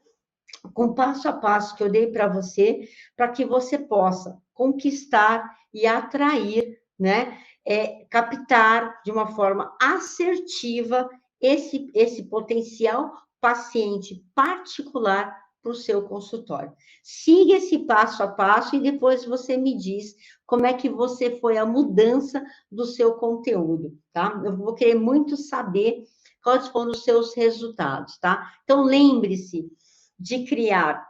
com passo a passo que eu dei para você, para que você possa conquistar e atrair, né? Captar de uma forma assertiva esse potencial paciente particular para o seu consultório. Siga esse passo a passo e depois você me diz como é que você foi a mudança do seu conteúdo, tá? Eu vou querer muito saber quais foram os seus resultados, tá? Então, lembre-se de criar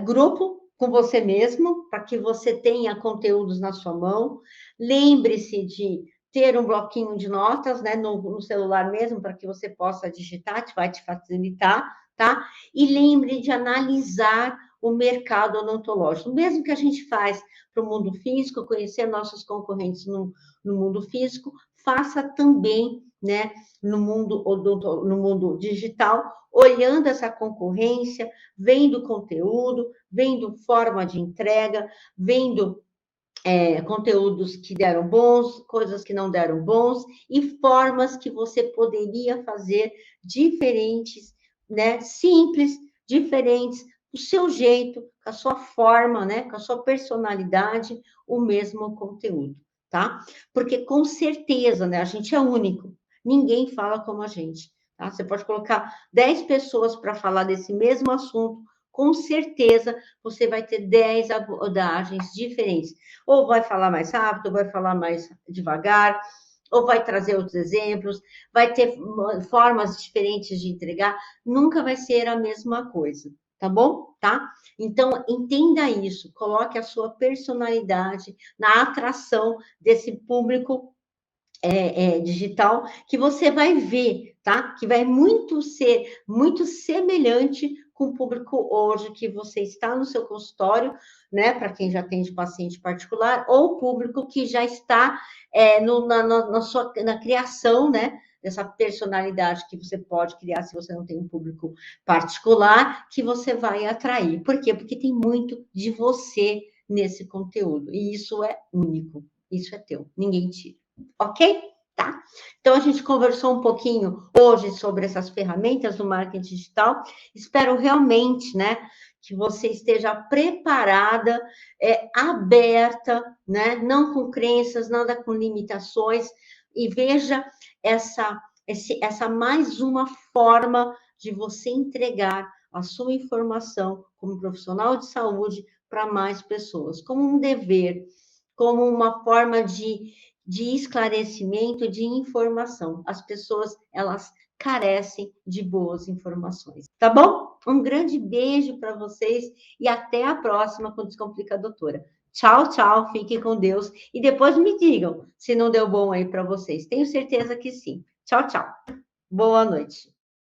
grupo com você mesmo, para que você tenha conteúdos na sua mão. Lembre-se de ter um bloquinho de notas, né, no celular mesmo, para que você possa digitar, vai te facilitar, tá? E lembre de analisar o mercado odontológico. Mesmo que a gente faz para o mundo físico, conhecer nossos concorrentes no mundo físico, faça também, né, no mundo digital, olhando essa concorrência, vendo conteúdo, vendo forma de entrega, vendo conteúdos que deram bons, coisas que não deram bons, e formas que você poderia fazer diferentes, né? Simples, diferentes, do seu jeito, com a sua forma, né? Com a sua personalidade, o mesmo conteúdo, tá? Porque com certeza, né? A gente é único, ninguém fala como a gente. Tá? Você pode colocar 10 pessoas para falar desse mesmo assunto, com certeza você vai ter 10 abordagens diferentes. Ou vai falar mais rápido, ou vai falar mais devagar, ou vai trazer outros exemplos, vai ter formas diferentes de entregar, nunca vai ser a mesma coisa, tá bom? Tá? Então, entenda isso, coloque a sua personalidade na atração desse público digital, que você vai ver, tá? Que vai ser muito semelhante com o público hoje que você está no seu consultório, né? Para quem já tem de paciente particular, ou o público que já está na criação, né? Dessa personalidade que você pode criar se você não tem um público particular, que você vai atrair. Por quê? Porque tem muito de você nesse conteúdo, e isso é único, isso é teu, ninguém tira. Ok? Tá? Então, a gente conversou um pouquinho hoje sobre essas ferramentas do marketing digital. Espero realmente, né, que você esteja preparada, aberta, né, não com crenças, nada com limitações, e veja essa mais uma forma de você entregar a sua informação como profissional de saúde para mais pessoas, como um dever, como uma forma de esclarecimento, de informação. As pessoas, elas carecem de boas informações. Tá bom? Um grande beijo para vocês e até a próxima com Descomplica a Doutora. Tchau, tchau, fiquem com Deus e depois me digam se não deu bom aí para vocês. Tenho certeza que sim. Tchau, tchau. Boa noite.